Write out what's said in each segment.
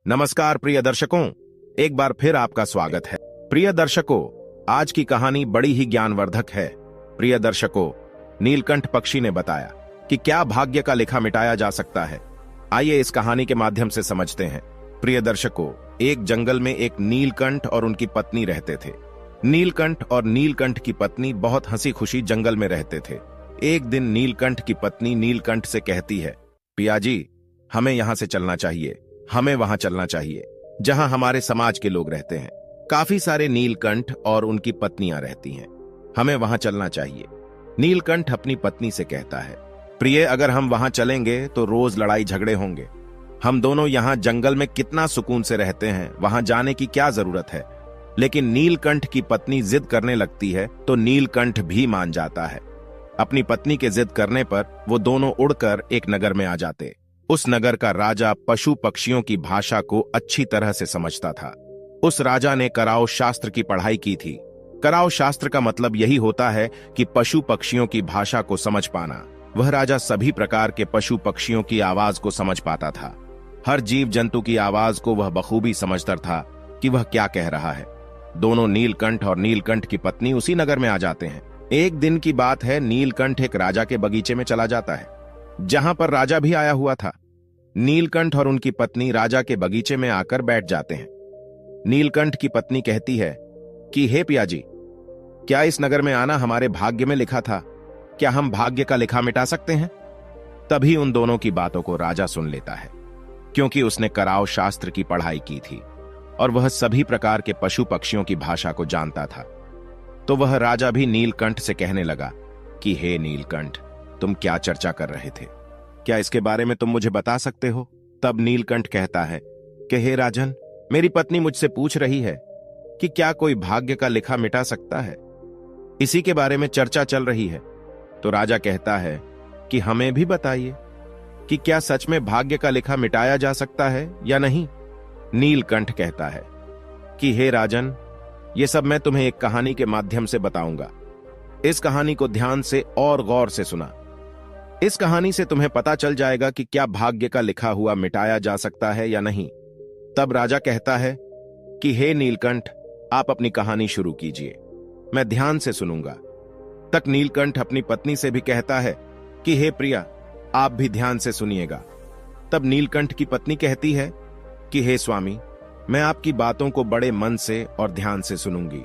नमस्कार प्रिय दर्शकों, एक बार फिर आपका स्वागत है। प्रिय दर्शकों, आज की कहानी बड़ी ही ज्ञानवर्धक है। प्रिय दर्शकों, नीलकंठ पक्षी ने बताया कि क्या भाग्य का लिखा मिटाया जा सकता है। आइए इस कहानी के माध्यम से समझते हैं। प्रिय दर्शकों, एक जंगल में एक नीलकंठ और उनकी पत्नी रहते थे। नीलकंठ और नीलकंठ की पत्नी बहुत हंसी खुशी जंगल में रहते थे। एक दिन नीलकंठ की पत्नी नीलकंठ से कहती है, पिया जी, हमें यहां से चलना चाहिए, हमें वहां चलना चाहिए जहां हमारे समाज के लोग रहते हैं। काफी सारे नीलकंठ और उनकी पत्नियां रहती हैं, हमें वहां चलना चाहिए। नीलकंठ अपनी पत्नी से कहता है, प्रिय, अगर हम वहां चलेंगे तो रोज लड़ाई झगड़े होंगे। हम दोनों यहां जंगल में कितना सुकून से रहते हैं, वहां जाने की क्या जरूरत है। लेकिन नीलकंठ की पत्नी जिद करने लगती है तो नीलकंठ भी मान जाता है। अपनी पत्नी के जिद करने पर वो दोनों उड़कर एक नगर में आ जाते। उस नगर का राजा पशु पक्षियों की भाषा को अच्छी तरह से समझता था। उस राजा ने कराओ शास्त्र की पढ़ाई की थी। कराओ शास्त्र का मतलब यही होता है कि पशु पक्षियों की भाषा को समझ पाना। वह राजा सभी प्रकार के पशु पक्षियों की आवाज को समझ पाता था। हर जीव जंतु की आवाज को वह बखूबी समझता था कि वह क्या कह रहा है। दोनों नीलकंठ और नीलकंठ की पत्नी उसी नगर में आ जाते हैं। एक दिन की बात है, नीलकंठ एक राजा के बगीचे में चला जाता है, जहां पर राजा भी आया हुआ था। नीलकंठ और उनकी पत्नी राजा के बगीचे में आकर बैठ जाते हैं। नीलकंठ की पत्नी कहती है कि हे पिया जी, क्या इस नगर में आना हमारे भाग्य में लिखा था? क्या हम भाग्य का लिखा मिटा सकते हैं? तभी उन दोनों की बातों को राजा सुन लेता है, क्योंकि उसने कराओ शास्त्र की पढ़ाई की थी और वह सभी प्रकार के पशु पक्षियों की भाषा को जानता था। तो वह राजा भी नीलकंठ से कहने लगा कि हे नीलकंठ, तुम क्या चर्चा कर रहे थे? क्या इसके बारे में तुम मुझे बता सकते हो? तब नीलकंठ कहता है कि हे राजन, मेरी पत्नी मुझसे पूछ रही है कि क्या कोई भाग्य का लिखा मिटा सकता है, इसी के बारे में चर्चा चल रही है। तो राजा कहता है कि हमें भी बताइए कि क्या सच में भाग्य का लिखा मिटाया जा सकता है या नहीं। नीलकंठ कहता है कि हे राजन, ये सब मैं तुम्हें एक कहानी के माध्यम से बताऊंगा। इस कहानी को ध्यान से और गौर से सुना। इस कहानी से तुम्हें पता चल जाएगा कि क्या भाग्य का लिखा हुआ मिटाया जा सकता है या नहीं। तब राजा कहता है कि हे नीलकंठ, आप अपनी कहानी शुरू कीजिए, मैं ध्यान से सुनूंगा। तक नीलकंठ अपनी पत्नी से भी कहता है कि हे प्रिया, आप भी ध्यान से सुनिएगा। तब नीलकंठ की पत्नी कहती है कि हे स्वामी, मैं आपकी बातों को बड़े मन से और ध्यान से सुनूंगी,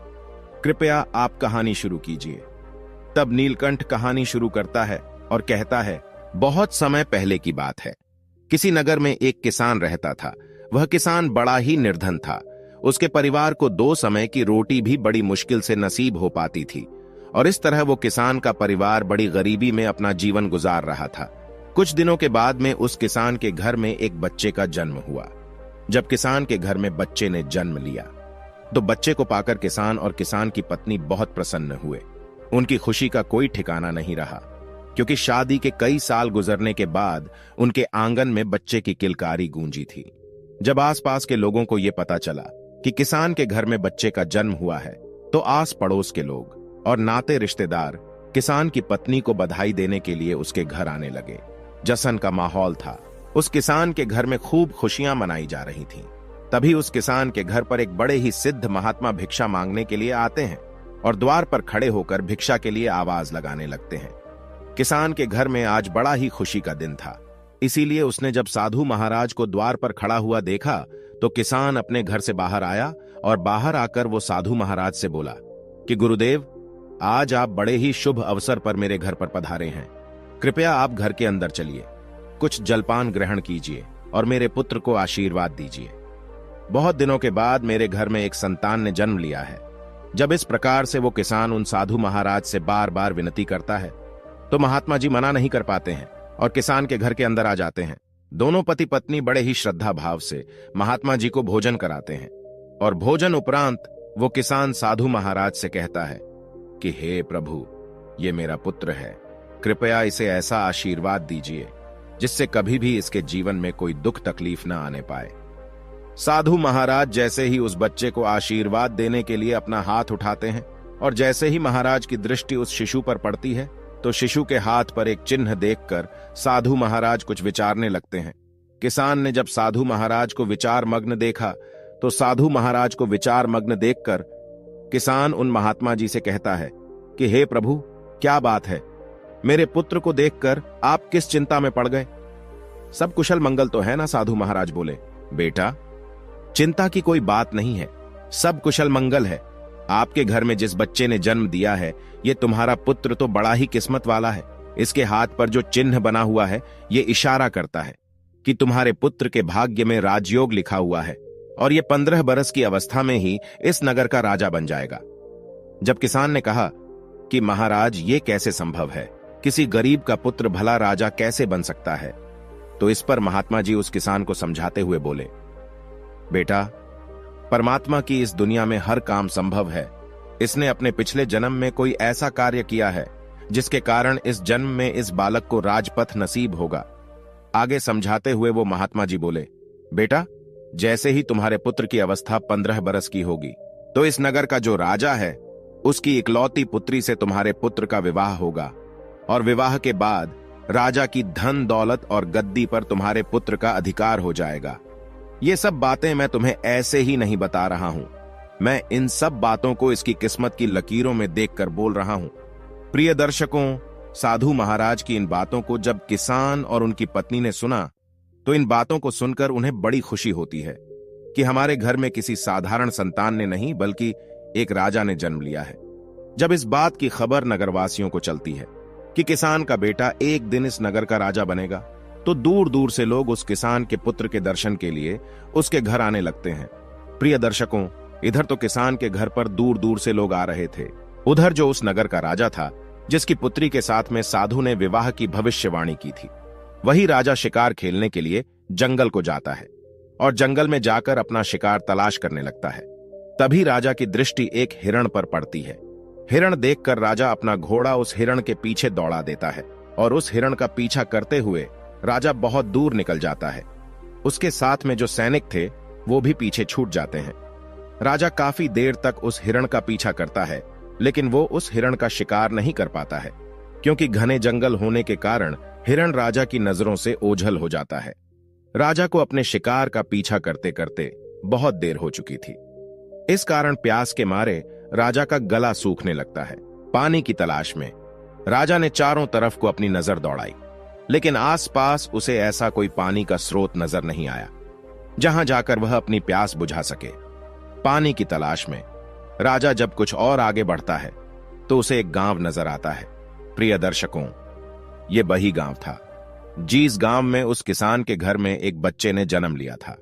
कृपया आप कहानी शुरू कीजिए। तब नीलकंठ कहानी शुरू करता है और कहता है, बहुत समय पहले की बात है। किसी नगर में एक किसान रहता था। वह किसान बड़ा ही निर्धन था। उसके परिवार को 2 समय की रोटी भी बड़ी मुश्किल से नसीब हो पाती थी और इस तरह वो किसान का परिवार बड़ी गरीबी में अपना जीवन गुजार रहा था। कुछ दिनों के बाद में उस किसान के घर में एक बच्चे का जन्म हुआ। जब किसान के घर में बच्चे ने जन्म लिया तो बच्चे को पाकर किसान और किसान की पत्नी बहुत प्रसन्न हुए। उनकी खुशी का कोई ठिकाना नहीं रहा, क्योंकि शादी के कई साल गुजरने के बाद उनके आंगन में बच्चे की किलकारी गूंजी थी। जब आसपास के लोगों को यह पता चला कि किसान के घर में बच्चे का जन्म हुआ है, तो आस पड़ोस के लोग और नाते रिश्तेदार किसान की पत्नी को बधाई देने के लिए उसके घर आने लगे। जश्न का माहौल था। उस किसान के घर में खूब खुशियां मनाई जा रही थीं। तभी उस किसान के घर पर एक बड़े ही सिद्ध महात्मा भिक्षा मांगने के लिए आते हैं और द्वार पर खड़े होकर भिक्षा के लिए आवाज लगाने लगते हैं। किसान के घर में आज बड़ा ही खुशी का दिन था, इसीलिए उसने जब साधु महाराज को द्वार पर खड़ा हुआ देखा तो किसान अपने घर से बाहर आया और बाहर आकर वो साधु महाराज से बोला कि गुरुदेव, आज आप बड़े ही शुभ अवसर पर मेरे घर पर पधारे हैं। कृपया आप घर के अंदर चलिए, कुछ जलपान ग्रहण कीजिए और मेरे पुत्र को आशीर्वाद दीजिए। बहुत दिनों के बाद मेरे घर में एक संतान ने जन्म लिया है। जब इस प्रकार से वो किसान उन साधु महाराज से बार बार विनती करता है तो महात्मा जी मना नहीं कर पाते हैं और किसान के घर के अंदर आ जाते हैं। दोनों पति पत्नी बड़े ही श्रद्धा भाव से महात्मा जी को भोजन कराते हैं और भोजन उपरांत वो किसान साधु महाराज से कहता है कि हे प्रभु, ये मेरा पुत्र है, कृपया इसे ऐसा आशीर्वाद दीजिए जिससे कभी भी इसके जीवन में कोई दुख तकलीफ न आने पाए। साधु महाराज जैसे ही उस बच्चे को आशीर्वाद देने के लिए अपना हाथ उठाते हैं और जैसे ही महाराज की दृष्टि उस शिशु पर पड़ती है तो शिशु के हाथ पर एक चिन्ह देखकर साधु महाराज कुछ विचारने लगते हैं। किसान ने जब साधु महाराज को विचार मग्न देखा तो साधु महाराज को विचार मग्न देखकर किसान उन महात्मा जी से कहता है कि हे प्रभु, क्या बात है, मेरे पुत्र को देखकर आप किस चिंता में पड़ गए? सब कुशल मंगल तो है ना? साधु महाराज बोले, बेटा, चिंता की कोई बात नहीं है, सब कुशल मंगल है। आपके घर में जिस बच्चे ने जन्म दिया है, ये तुम्हारा पुत्र तो बड़ा ही किस्मत वाला है। इसके हाथ पर जो चिन्ह बना हुआ है, ये इशारा करता है कि तुम्हारे पुत्र के भाग्य में राजयोग लिखा हुआ है और ये 15 बरस की अवस्था में ही इस नगर का राजा बन जाएगा। जब किसान ने कहा कि महाराज, ये कैसे संभव है, किसी गरीब का पुत्र भला राजा कैसे बन सकता है, तो इस पर महात्मा जी उस किसान को समझाते हुए बोले, बेटा, परमात्मा की इस दुनिया में हर काम संभव है। इसने अपने पिछले जन्म में कोई ऐसा कार्य किया है जिसके कारण इस जन्म में इस बालक को राजपथ नसीब होगा। आगे समझाते हुए वो महात्मा जी बोले, बेटा, जैसे ही तुम्हारे पुत्र की अवस्था 15 बरस की होगी तो इस नगर का जो राजा है उसकी इकलौती पुत्री से तुम्हारे पुत्र का विवाह होगा और विवाह के बाद राजा की धन दौलत और गद्दी पर तुम्हारे पुत्र का अधिकार हो जाएगा। ये सब बातें मैं तुम्हें ऐसे ही नहीं बता रहा हूं, मैं इन सब बातों को इसकी किस्मत की लकीरों में देखकर बोल रहा हूं। प्रिय दर्शकों, साधु महाराज की इन बातों को जब किसान और उनकी पत्नी ने सुना तो इन बातों को सुनकर उन्हें बड़ी खुशी होती है कि हमारे घर में किसी साधारण संतान ने नहीं बल्कि एक राजा ने जन्म लिया है। जब इस बात की खबर नगरवासियों को चलती है कि किसान का बेटा एक दिन इस नगर का राजा बनेगा, तो दूर दूर से लोग उस किसान के पुत्र के दर्शन के लिए उसके घर आने लगते हैं। प्रिय दर्शकों, इधर तो किसान के घर पर दूर दूर से लोग आ रहे थे, उधर जो उस नगर का राजा था, जिसकी पुत्री के साथ में साधु ने विवाह की भविष्यवाणी की थी, वही राजा शिकार खेलने के लिए जंगल को जाता है और जंगल में जाकर अपना शिकार तलाश करने लगता है। तभी राजा की दृष्टि एक हिरण पर पड़ती है। हिरण देखकर राजा अपना घोड़ा उस हिरण के पीछे दौड़ा देता है और उस हिरण का पीछा करते हुए राजा बहुत दूर निकल जाता है। उसके साथ में जो सैनिक थे वो भी पीछे छूट जाते हैं। राजा काफी देर तक उस हिरण का पीछा करता है, लेकिन वो उस हिरण का शिकार नहीं कर पाता है, क्योंकि घने जंगल होने के कारण हिरण राजा की नजरों से ओझल हो जाता है। राजा को अपने शिकार का पीछा करते करते बहुत देर हो चुकी थी। इस कारण प्यास के मारे राजा का गला सूखने लगता है। पानी की तलाश में राजा ने चारों तरफ को अपनी नजर दौड़ाई, लेकिन आसपास उसे ऐसा कोई पानी का स्रोत नजर नहीं आया जहां जाकर वह अपनी प्यास बुझा सके। पानी की तलाश में राजा जब कुछ और आगे बढ़ता है तो उसे एक गांव नजर आता है। प्रिय दर्शकों, ये वही गांव था जिस गांव में उस किसान के घर में एक बच्चे ने जन्म लिया था।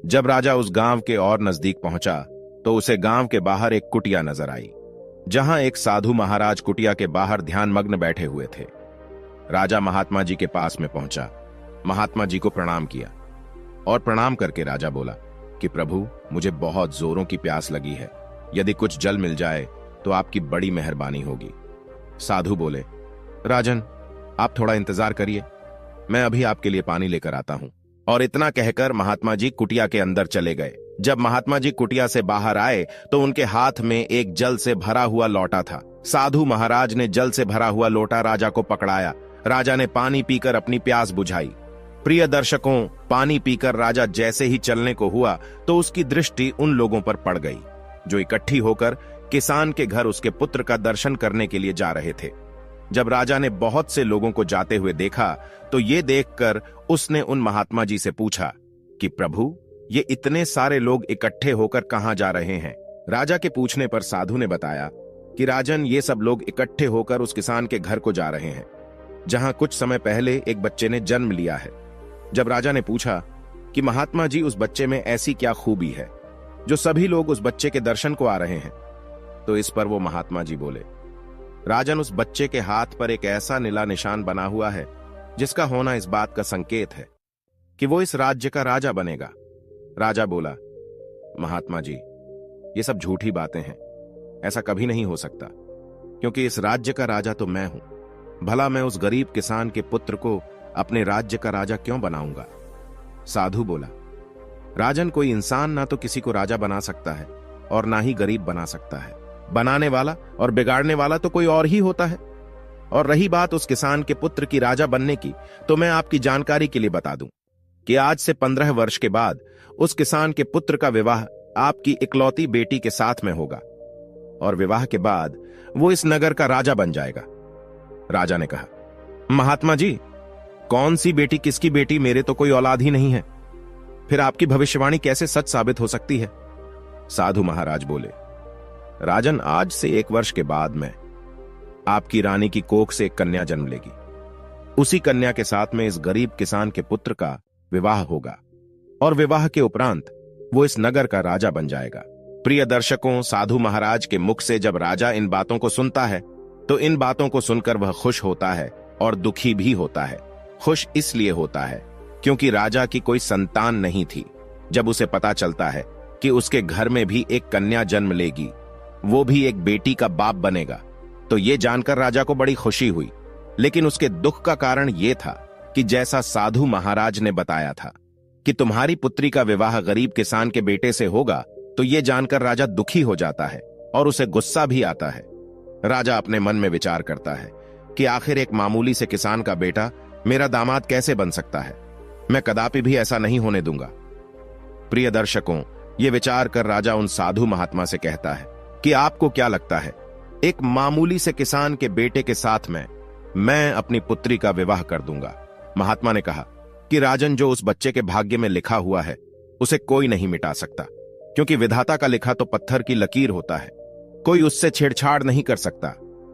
जब राजा उस गांव के और नजदीक पहुंचा तो उसे गांव के बाहर एक कुटिया नजर आई, जहां एक साधु महाराज कुटिया के बाहर ध्यानमग्न बैठे हुए थे। राजा महात्मा जी के पास में पहुंचा, महात्मा जी को प्रणाम किया और प्रणाम करके राजा बोला कि प्रभु, मुझे बहुत जोरों की प्यास लगी है, यदि कुछ जल मिल जाए तो आपकी बड़ी मेहरबानी होगी। साधु बोले, राजन, आप थोड़ा इंतजार करिए, मैं अभी आपके लिए पानी लेकर आता हूं। और इतना कहकर महात्मा जी कुटिया के अंदर चले गए। जब महात्मा जी कुटिया से बाहर आए तो उनके हाथ में एक जल से भरा हुआ लोटा था। साधु महाराज ने जल से भरा हुआ लोटा राजा को पकड़ाया। राजा ने पानी पीकर अपनी प्यास बुझाई। प्रिय दर्शकों, पानी पीकर राजा जैसे ही चलने को हुआ तो उसकी दृष्टि उन लोगों पर पड़ गई जो इकट्ठी होकर किसान के घर उसके पुत्र का दर्शन करने के लिए जा रहे थे। जब राजा ने बहुत से लोगों को जाते हुए देखा तो ये देखकर उसने उन महात्मा जी से पूछा कि प्रभु, ये इतने सारे लोग इकट्ठे होकर कहां जा रहे हैं? राजा के पूछने पर साधु ने बताया कि राजन, ये सब लोग इकट्ठे होकर उस किसान के घर को जा रहे हैं जहां कुछ समय पहले एक बच्चे ने जन्म लिया है। जब राजा ने पूछा कि महात्मा जी, उस बच्चे में ऐसी क्या खूबी है जो सभी लोग उस बच्चे के दर्शन को आ रहे हैं, तो इस पर वो महात्मा जी बोले, राजन, उस बच्चे के हाथ पर एक ऐसा नीला निशान बना हुआ है जिसका होना इस बात का संकेत है कि वो इस राज्य का राजा बनेगा। राजा बोला, महात्मा जी, ये सब झूठी बातें हैं, ऐसा कभी नहीं हो सकता, क्योंकि इस राज्य का राजा तो मैं हूं। भला मैं उस गरीब किसान के पुत्र को अपने राज्य का राजा क्यों बनाऊंगा? साधु बोला, राजन, कोई इंसान ना तो किसी को राजा बना सकता है और ना ही गरीब बना सकता है। बनाने वाला और बिगाड़ने वाला तो कोई और ही होता है। और रही बात उस किसान के पुत्र की राजा बनने की, तो मैं आपकी जानकारी के लिए बता दूं कि आज से 15 वर्ष के बाद उस किसान के पुत्र का विवाह आपकी इकलौती बेटी के साथ में होगा और विवाह के बाद वो इस नगर का राजा बन जाएगा। राजा ने कहा, महात्मा जी, कौन सी बेटी किसकी बेटी? मेरे तो कोई औलाद ही नहीं है, फिर आपकी भविष्यवाणी कैसे सच साबित हो सकती है? साधु महाराज बोले, राजन, आज से 1 वर्ष के बाद में आपकी रानी की कोख से एक कन्या जन्म लेगी। उसी कन्या के साथ में इस गरीब किसान के पुत्र का विवाह होगा और विवाह के उपरांत वो इस नगर का राजा बन जाएगा। प्रिय दर्शकों, साधु महाराज के मुख से जब राजा इन बातों को सुनता है तो इन बातों को सुनकर वह खुश होता है और दुखी भी होता है। खुश इसलिए होता है क्योंकि राजा की कोई संतान नहीं थी। जब उसे पता चलता है कि उसके घर में भी एक कन्या जन्म लेगी, वो भी एक बेटी का बाप बनेगा, तो ये जानकर राजा को बड़ी खुशी हुई। लेकिन उसके दुख का कारण ये था कि जैसा साधु महाराज ने बताया था कि तुम्हारी पुत्री का विवाह गरीब किसान के बेटे से होगा, तो ये जानकर राजा दुखी हो जाता है और उसे गुस्सा भी आता है। राजा अपने मन में विचार करता है कि आखिर एक मामूली से किसान का बेटा मेरा दामाद कैसे बन सकता है? मैं कदापि भी ऐसा नहीं होने दूंगा। प्रिय दर्शकों, ये विचार कर राजा उन साधु महात्मा से कहता है कि आपको क्या लगता है, एक मामूली से किसान के बेटे के साथ में मैं अपनी पुत्री का विवाह कर दूंगा? महात्मा ने कहा कि राजन, जो उस बच्चे के भाग्य में लिखा हुआ है उसे कोई नहीं मिटा सकता, क्योंकि विधाता का लिखा तो पत्थर की लकीर होता है, कोई उससे छेड़छाड़ नहीं कर सकता।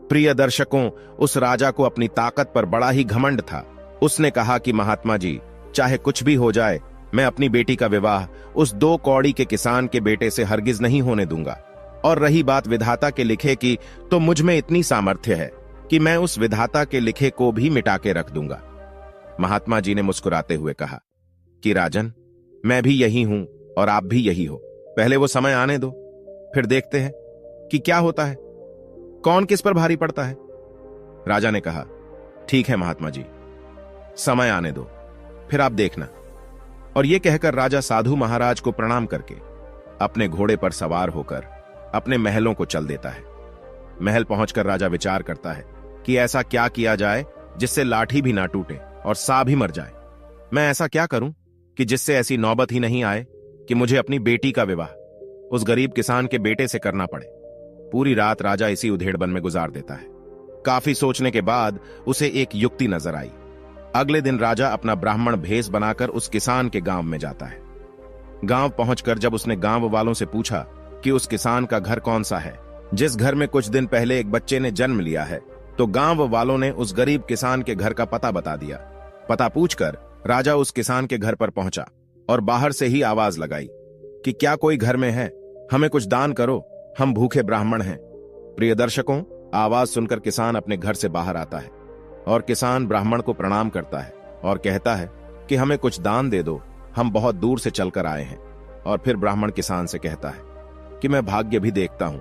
प्रिय दर्शकों, उस राजा को अपनी ताकत पर बड़ा ही घमंड था। उसने कहा कि महात्मा जी, चाहे कुछ भी हो जाए, मैं अपनी बेटी का विवाह उस 2 कौड़ी के किसान के बेटे से हरगिज नहीं होने दूंगा। और रही बात विधाता के लिखे की, तो मुझ में इतनी सामर्थ्य है कि मैं उस विधाता के लिखे को भी मिटा के रख दूंगा। महात्मा जी ने मुस्कुराते हुए कहा कि राजन, मैं भी यही हूं और आप भी यही हो। पहले वो समय आने दो, फिर देखते हैं कि क्या होता है, कौन किस पर भारी पड़ता है। राजा ने कहा, ठीक है महात्मा जी, समय आने दो, फिर आप देखना। और यह कहकर राजा साधु महाराज को प्रणाम करके अपने घोड़े पर सवार होकर अपने महलों को चल देता है। महल पहुंचकर राजा विचार करता है कि ऐसा क्या किया जाए जिससे लाठी भी ना टूटे और सा भी मर जाए। मैं ऐसा क्या करूं कि जिससे ऐसी नौबत ही नहीं आए कि मुझे अपनी बेटी का विवाह उस गरीब किसान के बेटे से करना पड़े। पूरी रात राजा इसी उधेड़बन में गुजार देता है। काफी सोचने के बाद उसे एक युक्ति नजर आई। अगले दिन राजा अपना ब्राह्मण भेष बनाकर उस किसान के गांव में जाता है। गांव पहुंचकर जब उसने गांव वालों से पूछा कि उस किसान का घर कौन सा है जिस घर में कुछ दिन पहले एक बच्चे ने जन्म लिया है, तो गांव वालों ने उस गरीब किसान के घर का पता बता दिया। पता पूछकर राजा उस किसान के घर पर पहुंचा और बाहर से ही आवाज लगाई कि क्या कोई घर में है, हमें कुछ दान करो, हम भूखे ब्राह्मण हैं। प्रिय दर्शकों, आवाज सुनकर किसान अपने घर से बाहर आता है और किसान ब्राह्मण को प्रणाम करता है और कहता है कि हमें कुछ दान दे दो, हम बहुत दूर से चलकर आए हैं। और फिर ब्राह्मण किसान से कहता है कि मैं भाग्य भी देखता हूं,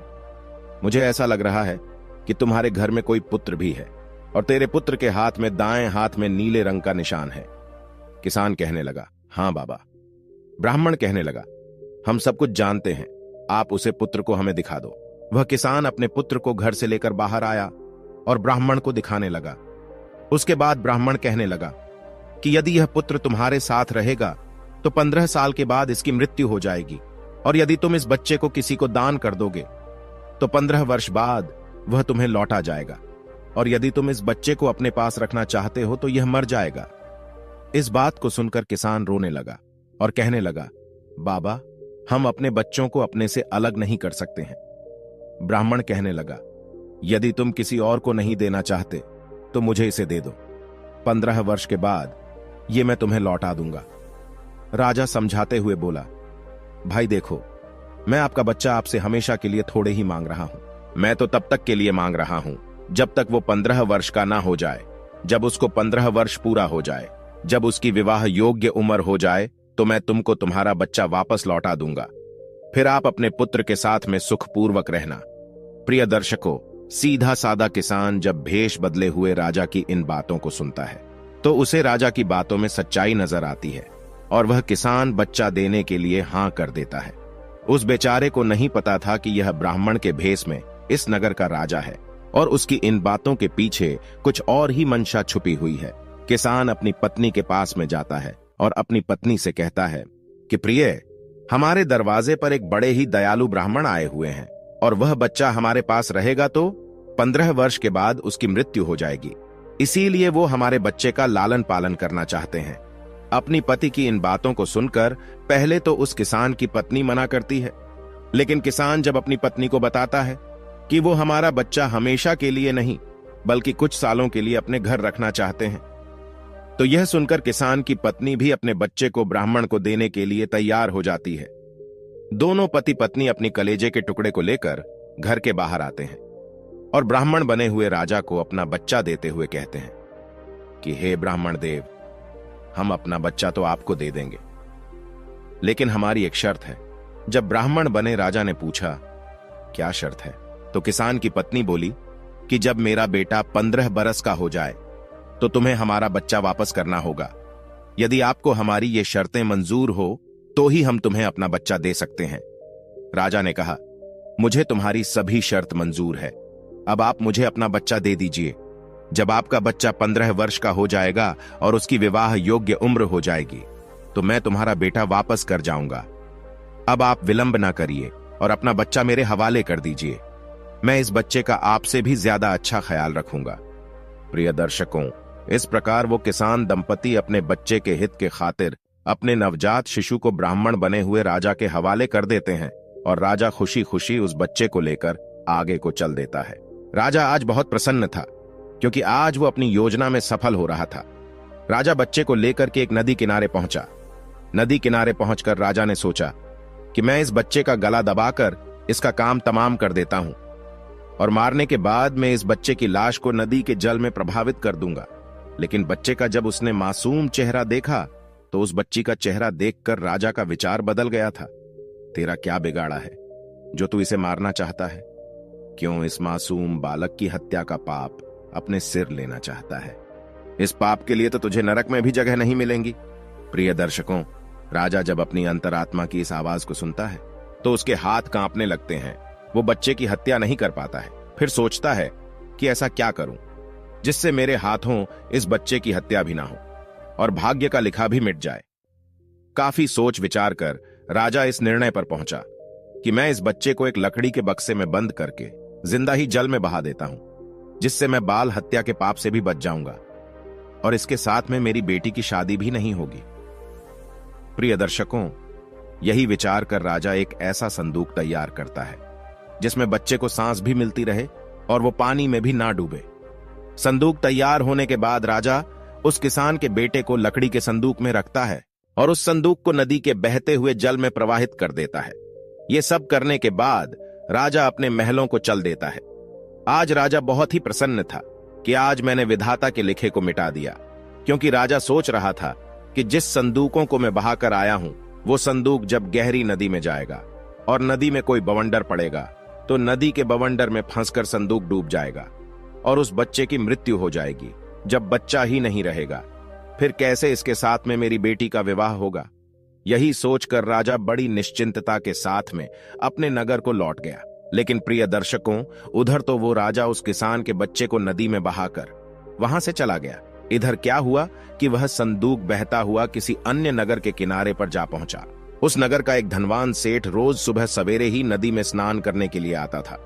मुझे ऐसा लग रहा है कि तुम्हारे घर में कोई पुत्र भी है और तेरे पुत्र के हाथ में, दाएं हाथ में नीले रंग का निशान है। किसान कहने लगा, हां बाबा। ब्राह्मण कहने लगा, हम सब कुछ जानते हैं, आप उसे पुत्र को हमें दिखा दो। वह किसान अपने पुत्र को घर से लेकर बाहर आया और ब्राह्मण को दिखाने लगा। उसके बाद ब्राह्मण कहने लगा कि यदि यह पुत्र तुम्हारे साथ रहेगा तो 15 साल के बाद इसकी मृत्यु हो जाएगी, और यदि तुम इस बच्चे को किसी को दान कर दोगे तो 15 वर्ष बाद वह तुम्हें लौटा जाएगा, और यदि तुम इस बच्चे को अपने पास रखना चाहते हो तो यह मर जाएगा। इस बात को सुनकर किसान रोने लगा और कहने लगा, बाबा, हम अपने बच्चों को अपने से अलग नहीं कर सकते हैं। ब्राह्मण कहने लगा, यदि तुम किसी और को नहीं देना चाहते तो मुझे इसे दे दो, 15 वर्ष के बाद ये मैं तुम्हें लौटा दूंगा। राजा समझाते हुए बोला, भाई देखो, मैं आपका बच्चा आपसे हमेशा के लिए थोड़े ही मांग रहा हूं। मैं तो तब तक के लिए मांग रहा हूं जब तक वो 15 वर्ष का ना हो जाए। जब उसको 15 वर्ष पूरा हो जाए, जब उसकी विवाह योग्य उम्र हो जाए, तो मैं तुमको तुम्हारा बच्चा वापस लौटा दूंगा। फिर आप अपने पुत्र के साथ में सुखपूर्वक रहना। प्रिय दर्शकों, सीधा सादा किसान जब भेष बदले हुए राजा की इन बातों को सुनता है तो उसे राजा की बातों में सच्चाई नजर आती है और वह किसान बच्चा देने के लिए हां कर देता है। उस बेचारे को नहीं पता था कि यह ब्राह्मण के भेष में इस नगर का राजा है और उसकी इन बातों के पीछे कुछ और ही मंशा छुपी हुई है। किसान अपनी पत्नी के पास में जाता है और अपनी पत्नी से कहता है कि प्रिय, हमारे दरवाजे पर एक बड़े ही दयालु ब्राह्मण आए हुए हैं और वह बच्चा हमारे पास रहेगा तो 15 वर्ष के बाद उसकी मृत्यु हो जाएगी। इसीलिए वो हमारे बच्चे का लालन पालन करना चाहते हैं। अपनी पति की इन बातों को सुनकर पहले तो उस किसान की पत्नी मना करती है, लेकिन किसान जब अपनी पत्नी को बताता है कि वो हमारा बच्चा हमेशा के लिए नहीं बल्कि कुछ सालों के लिए अपने घर रखना चाहते हैं, तो यह सुनकर किसान की पत्नी भी अपने बच्चे को ब्राह्मण को देने के लिए तैयार हो जाती है। दोनों पति पत्नी अपनी कलेजे के टुकड़े को लेकर घर के बाहर आते हैं और ब्राह्मण बने हुए राजा को अपना बच्चा देते हुए कहते हैं कि हे ब्राह्मण देव, हम अपना बच्चा तो आपको दे देंगे, लेकिन हमारी एक शर्त है। जब ब्राह्मण बने राजा ने पूछा क्या शर्त है, तो किसान की पत्नी बोली कि जब मेरा बेटा 15 बरस का हो जाए तो तुम्हें हमारा बच्चा वापस करना होगा। यदि आपको हमारी ये शर्तें मंजूर हो तो ही हम तुम्हें अपना बच्चा दे सकते हैं। राजा ने कहा, मुझे तुम्हारी सभी शर्त मंजूर है, अब आप मुझे अपना बच्चा दे दीजिए। जब आपका बच्चा 15 वर्ष का हो जाएगा और उसकी विवाह योग्य उम्र हो जाएगी तो मैं तुम्हारा बेटा वापस कर जाऊंगा। अब आप विलंब ना करिए और अपना बच्चा मेरे हवाले कर दीजिए। मैं इस बच्चे का आपसे भी ज्यादा अच्छा ख्याल रखूंगा। प्रिय दर्शकों, इस प्रकार वो किसान दंपति अपने बच्चे के हित के खातिर अपने नवजात शिशु को ब्राह्मण बने हुए राजा के हवाले कर देते हैं और राजा खुशी खुशी उस बच्चे को लेकर आगे को चल देता है। राजा आज बहुत प्रसन्न था क्योंकि आज वो अपनी योजना में सफल हो रहा था। राजा बच्चे को लेकर के एक नदी किनारे पहुंचा। नदी किनारे पहुंचकर राजा ने सोचा कि मैं इस बच्चे का गला दबाकर इसका काम तमाम कर देता हूं और मारने के बाद मैं इस बच्चे की लाश को नदी के जल में प्रभावित कर दूंगा। लेकिन बच्चे का जब उसने मासूम चेहरा देखा तो उस बच्ची का चेहरा देखकर राजा का विचार बदल गया था। तेरा क्या बिगाड़ा है जो तू इसे मारना चाहता है? क्यों इस मासूम बालक की हत्या का पाप अपने सिर लेना चाहता है? इस पाप के लिए तो तुझे नरक में भी जगह नहीं मिलेंगी। प्रिय दर्शकों, राजा जब अपनी अंतरात्मा की इस आवाज को सुनता है तो उसके हाथ कांपने लगते हैं। वो बच्चे की हत्या नहीं कर पाता है। फिर सोचता है कि ऐसा क्या करूं जिससे मेरे हाथों इस बच्चे की हत्या भी ना हो और भाग्य का लिखा भी मिट जाए। काफी सोच विचार कर राजा इस निर्णय पर पहुंचा कि मैं इस बच्चे को एक लकड़ी के बक्से में बंद करके जिंदा ही जल में बहा देता हूं, जिससे मैं बाल हत्या के पाप से भी बच जाऊंगा और इसके साथ में मेरी बेटी की शादी भी नहीं होगी। प्रिय दर्शकों, यही विचार कर राजा एक ऐसा संदूक तैयार करता है जिसमें बच्चे को सांस भी मिलती रहे और वो पानी में भी ना डूबे। संदूक तैयार होने के बाद राजा उस किसान के बेटे को लकड़ी के संदूक में रखता है और उस संदूक को नदी के बहते हुए जल में प्रवाहित कर देता है। ये सब करने के बाद राजा अपने महलों को चल देता है। आज राजा बहुत ही प्रसन्न था कि आज मैंने विधाता के लिखे को मिटा दिया, क्योंकि राजा सोच रहा था कि जिस संदूकों को मैं बहाकर आया हूं वो संदूक जब गहरी नदी में जाएगा और नदी में कोई बवंडर पड़ेगा तो नदी के बवंडर में फंसकर संदूक डूब जाएगा और उस बच्चे की मृत्यु हो जाएगी। जब बच्चा ही नहीं रहेगा फिर कैसे इसके साथ में मेरी बेटी का विवाह होगा? यही सोचकर राजा बड़ी निश्चिंतता के साथ में अपने नगर को लौट गया। लेकिन प्रिय दर्शकों, उधर तो वो राजा उस किसान के बच्चे को नदी में बहाकर वहां से चला गया। इधर क्या हुआ कि वह संदूक बहता हुआ किसी अन्य नगर के किनारे पर जा पहुंचा। उस नगर का एक धनवान सेठ रोज सुबह सवेरे ही नदी में स्नान करने के लिए आता था।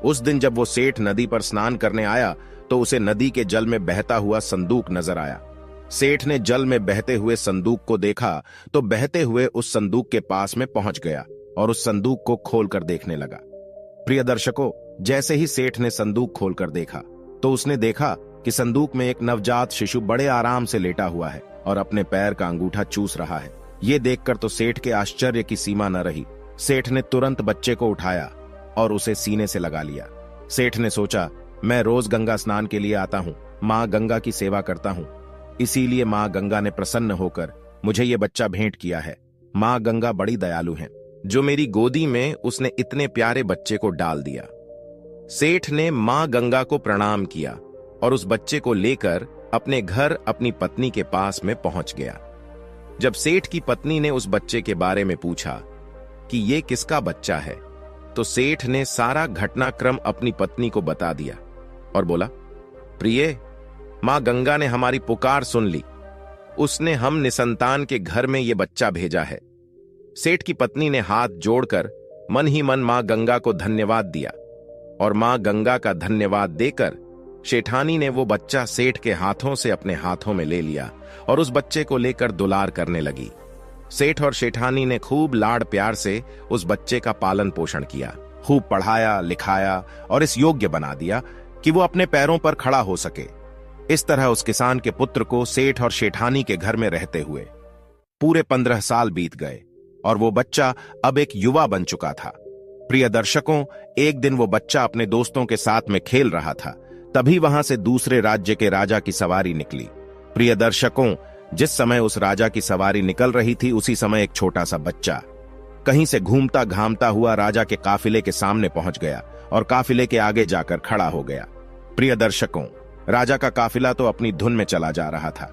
उस दिन जब वो सेठ नदी पर स्नान करने आया तो उसे नदी के जल में बहता हुआ संदूक नजर आया। सेठ ने जल में बहते हुए संदूक को देखा तो बहते हुए उस संदूक के पास में पहुंच गया और उस संदूक को खोलकर देखने लगा। प्रिय दर्शकों, जैसे ही सेठ ने संदूक खोलकर देखा तो उसने देखा कि संदूक में एक नवजात शिशु बड़े आराम से लेटा हुआ है और अपने पैर का अंगूठा चूस रहा है। ये देखकर तो सेठ के आश्चर्य की सीमा न रही। सेठ ने तुरंत बच्चे को उठाया और उसे सीने से लगा लिया। सेठ ने सोचा, मैं रोज गंगा स्नान के लिए आता हूँ, माँ गंगा की सेवा करता हूँ, इसीलिए माँ गंगा ने प्रसन्न होकर मुझे ये बच्चा भेंट किया है। माँ गंगा बड़ी दयालु हैं, जो मेरी गोदी में उसने इतने प्यारे बच्चे को डाल दिया। सेठ ने माँ गंगा को प्रणाम किया और उस बच्चे को लेकर अपने घर अपनी पत्नी के पास में पहुंच गया। जब सेठ की पत्नी ने उस बच्चे के बारे में पूछा कि ये किसका बच्चा है, तो सेठ ने सारा घटनाक्रम अपनी पत्नी को बता दिया और बोला, प्रिय, मां गंगा ने हमारी पुकार सुन ली। उसने हम निसंतान के घर में ये बच्चा भेजा है। सेठ की पत्नी ने हाथ जोड़कर मन ही मन मां गंगा को धन्यवाद दिया और मां गंगा का धन्यवाद देकर शेठानी ने वो बच्चा सेठ के हाथों से अपने हाथों में ले लिया और उस बच्चे को लेकर दुलार करने लगी। सेठ और शेठानी ने खूब लाड़ प्यार से उस बच्चे का पालन पोषण किया, खूब पढ़ाया लिखाया और इस योग्य बना दिया कि वो अपने पैरों पर खड़ा हो सके। इस तरह उस किसान के पुत्र को सेठ और शेठानी के घर में रहते हुए पूरे 15 साल बीत गए और वो बच्चा अब एक युवा बन चुका था। प्रिय दर्शकों, एक दिन वो बच्चा अपने दोस्तों के साथ में खेल रहा था, तभी वहां से दूसरे राज्य के राजा की सवारी निकली। प्रिय दर्शकों, जिस समय उस राजा की सवारी निकल रही थी उसी समय एक छोटा सा बच्चा कहीं से घूमता घामता हुआ राजा के काफिले के सामने पहुंच गया और काफिले के आगे जाकर खड़ा हो गया। प्रिय दर्शकों, राजा का काफिला तो अपनी धुन में चला जा रहा था।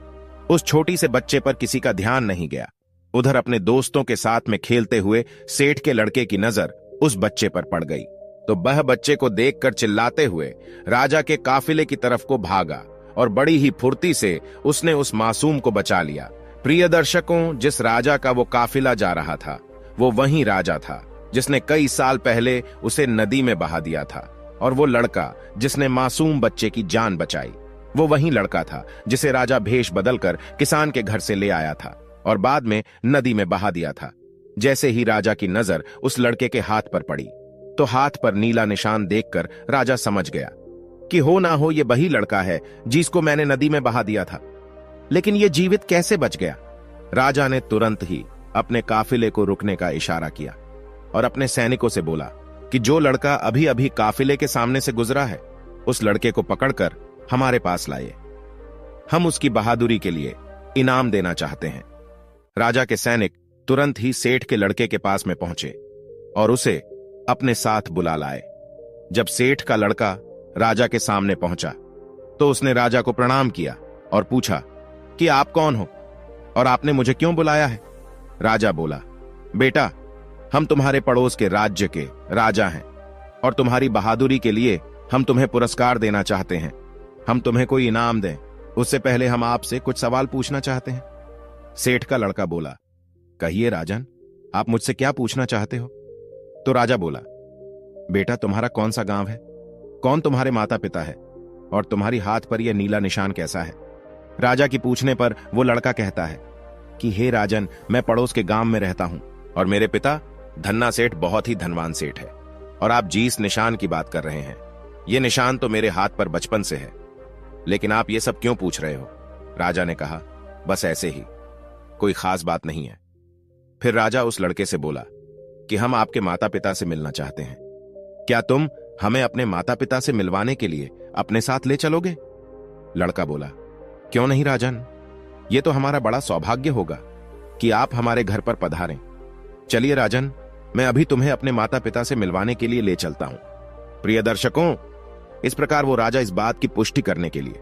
उस छोटी से बच्चे पर किसी का ध्यान नहीं गया। उधर अपने दोस्तों के साथ में खेलते हुए सेठ के लड़के की नजर उस बच्चे पर पड़ गई तो वह बच्चे को देखकर चिल्लाते हुए राजा के काफिले की तरफ को भागा और बड़ी ही फुर्ती से उसने उस मासूम को बचा लिया। प्रिय दर्शकों, जिस राजा का वो काफिला जा रहा था वो वही राजा था जिसने कई साल पहले उसे नदी में बहा दिया था, और वो लड़का जिसने मासूम बच्चे की जान बचाई वो वही लड़का था जिसे राजा भेष बदलकर किसान के घर से ले आया था और बाद में नदी में बहा दिया था। जैसे ही राजा की नजर उस लड़के के हाथ पर पड़ी तो हाथ पर नीला निशान देखकर राजा समझ गया कि हो ना हो ये वही लड़का है जिसको मैंने नदी में बहा दिया था। लेकिन ये जीवित कैसे बच गया? राजा ने तुरंत ही अपने काफिले को रुकने का इशारा किया और अपने सैनिकों से बोला कि जो लड़का अभी अभी काफिले के सामने से गुजरा है उस लड़के को पकड़कर हमारे पास लाइए, हम उसकी बहादुरी के लिए इनाम देना चाहते हैं। राजा के सैनिक तुरंत ही सेठ के लड़के के पास में पहुंचे और उसे अपने साथ बुला लाए। जब सेठ का लड़का राजा के सामने पहुंचा तो उसने राजा को प्रणाम किया और पूछा कि आप कौन हो और आपने मुझे क्यों बुलाया है? राजा बोला, बेटा, हम तुम्हारे पड़ोस के राज्य के राजा हैं और तुम्हारी बहादुरी के लिए हम तुम्हें पुरस्कार देना चाहते हैं। हम तुम्हें कोई इनाम दें उससे पहले हम आपसे कुछ सवाल पूछना चाहते हैं। सेठ का लड़का बोला, कहिए राजन, आप मुझसे क्या पूछना चाहते हो? तो राजा बोला, बेटा, तुम्हारा कौन सा गांव है, कौन तुम्हारे माता पिता है और तुम्हारी हाथ पर यह नीला निशान कैसा है? राजा की पूछने पर वो लड़का कहता है कि हे राजन, मैं पड़ोस के गांव में रहता हूं और मेरे पिता धन्ना सेठ बहुत ही धनवान सेठ है और आप जिस निशान की बात कर रहे हैं ये निशान तो मेरे हाथ पर बचपन से है, लेकिन आप ये सब क्यों पूछ रहे हो? राजा ने कहा, बस ऐसे ही, कोई खास बात नहीं है। फिर राजा उस लड़के से बोला कि हम आपके माता पिता से मिलना चाहते हैं, क्या तुम हमें अपने माता पिता से मिलवाने के लिए अपने साथ ले चलोगे? लड़का बोला, क्यों नहीं राजन, ये तो हमारा बड़ा सौभाग्य होगा कि आप हमारे घर पर पधारें। चलिए राजन, मैं अभी तुम्हें अपने माता पिता से मिलवाने के लिए ले चलता हूं। प्रिय दर्शकों, इस प्रकार वो राजा इस बात की पुष्टि करने के लिए